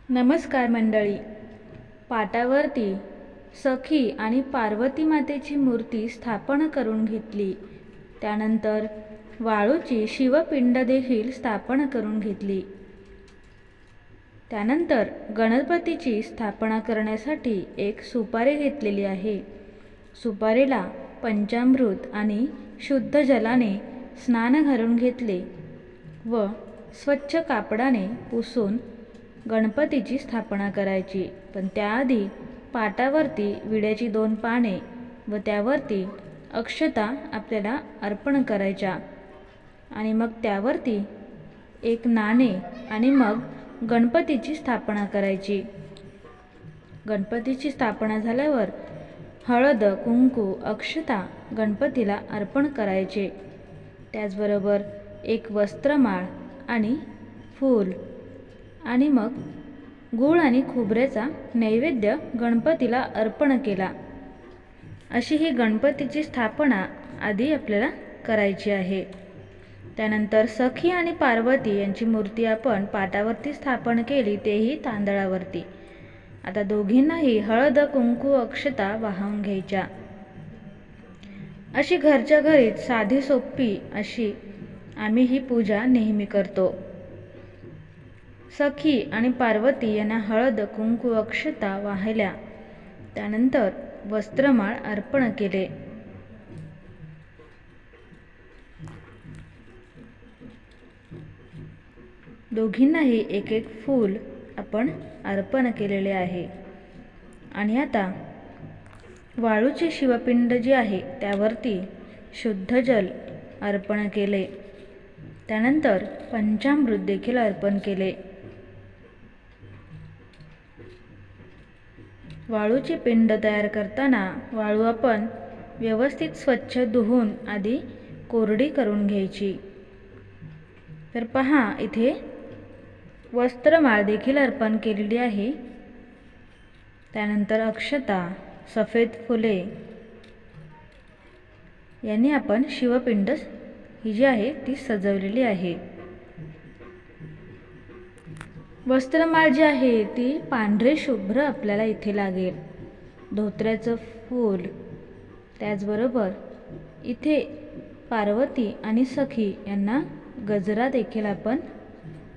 नमस्कार मंडळी. पाटावरती सखी आणि पार्वती मातेची मूर्ती स्थापन करून घेतली. त्यानंतर वाळूची शिवपिंड देखील स्थापन करून घेतली. त्यानंतर गणपतीची स्थापना करण्यासाठी एक सुपारी घेतलेली आहे. सुपारीला पंचामृत आणि शुद्ध जलाने स्नान घालून घेतले व स्वच्छ कापडाने पुसून गणपतीची स्थापना करायची. पण त्याआधी पाटावरती विड्याची 2 पाने व त्यावरती अक्षता आपल्याला अर्पण करायच्या आणि मग त्यावरती एक नाणे आणि मग गणपतीची स्थापना करायची. गणपतीची स्थापना झाल्यावर हळद, कुंकू, अक्षता गणपतीला अर्पण करायचे. त्याचबरोबर एक वस्त्रमाळ आणि फूल आणि मग गूळ आणि खोबऱ्याचा नैवेद्य गणपतीला अर्पण केला. अशी ही गणपतीची स्थापना आधी आपल्याला करायची आहे. त्यानंतर सखी आणि पार्वती यांची मूर्ती आपण पाटावरती स्थापन केली, तेही तांदळावरती. आता दोघींनाही हळद, कुंकू, अक्षता वाहून घ्यायच्या. अशी घरच्या घरीच साधी सोपी अशी आम्ही ही पूजा नेहमी करतो. सखी आणि पार्वती यांना हळद, कुंकू, अक्षता वाहिल्या. त्यानंतर वस्त्रमाळ अर्पण केले. दोघींनाही एक एक फूल आपण अर्पण केलेले आहे. आणि आता वाळूचे शिवपिंड जे आहे त्यावरती शुद्ध जल अर्पण केले. त्यानंतर पंचामृत देखील अर्पण केले. वाळूची पिंड तयार करताना वाळू आपण व्यवस्थित स्वच्छ धुवून आधी कोरडी करून घ्यायची. तर पहा, इथे वस्त्रमाळ देखील अर्पण केलेली आहे. त्यानंतर अक्षता, सफेद फुले यांनी आपण शिवपिंड ही जी आहे ती सजवलेली आहे. वस्त्रमाळ जी आहे ती पांढरे शुभ्र आपल्याला इथे लागेल. धोत्र्याचं फूल, त्याचबरोबर इथे पार्वती आणि सखी यांना गजरा देखील आपण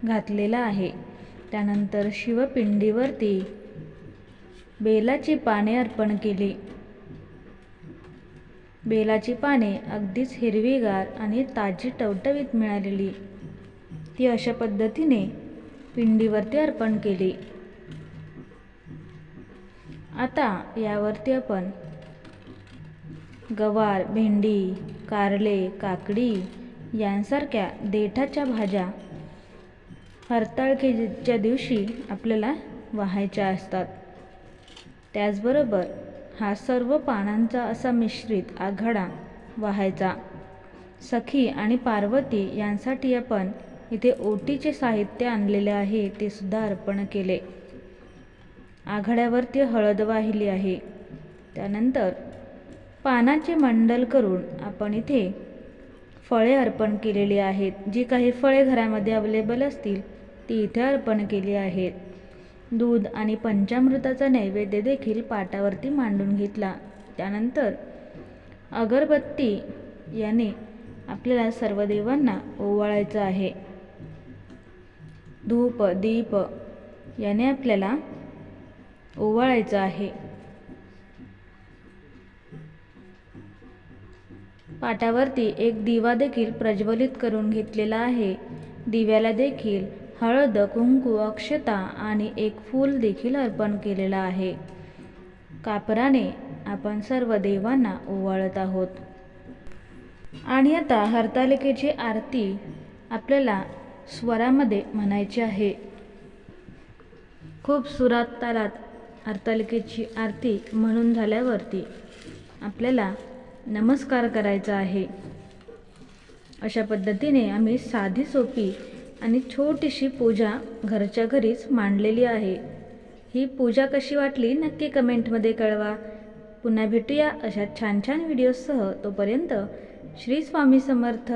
घातलेला आहे. त्यानंतर शिवपिंडीवरती बेलाची पाने अर्पण केली. बेलाची पाने अगदीच हिरवीगार आणि ताजी टवटवीत मिळालेली ती अशा पद्धतीने पिंडीवरती अर्पण केली. आता यावरती आपण गवार, भेंडी, कारले, काकडी यांसारख्या देठाच्या भाज्या हरताळकेच्या दिवशी आपल्याला वाहायच्या असतात. त्याचबरोबर हा सर्व पानांचा असा मिश्रित आघाडा वाहायचा. सखी आणि पार्वती यांसाठी आपण इथे ओटीचे साहित्य आणलेले आहे ते सुद्धा अर्पण केले. आघाड्यावरती हळद वाहिली आहे. त्यानंतर पानाचे मंडल करून आपण इथे फळे अर्पण केलेली आहेत. जी काही फळे घरामध्ये अवेलेबल असतील ती इथे अर्पण केली आहेत. दूध आणि पंचामृताचा नैवेद्य देखील पाटावरती मांडून घेतला. त्यानंतर अगरबत्ती याने आपल्याला सर्व देवांना ओवाळायचं आहे. धूप, दीप याने आपल्याला ओवाळायचं आहे. पाटावरती एक दिवा देखील प्रज्वलित करून घेतलेला आहे. दिव्याला देखील हळद, कुंकू, अक्षता आणि एक फूल देखील अर्पण केलेला आहे. कापराने आपण सर्व देवांना ओवाळत आहोत. आणि आता हरतालिकेची आरती आपल्याला स्वरामध्ये म्हणायची आहे. खूप सुरात तालात हरतालिकेची आरती म्हणून झाल्यावरती आपल्याला नमस्कार करायचा आहे. अशा पद्धतीने आम्ही साधी सोपी आणि छोटीशी पूजा घरच्या घरीच मांडलेली आहे. ही पूजा कशी वाटली नक्की कमेंटमध्ये कळवा. पुन्हा भेटूया अशा छान छान व्हिडिओससह. तोपर्यंत श्री स्वामी समर्थ.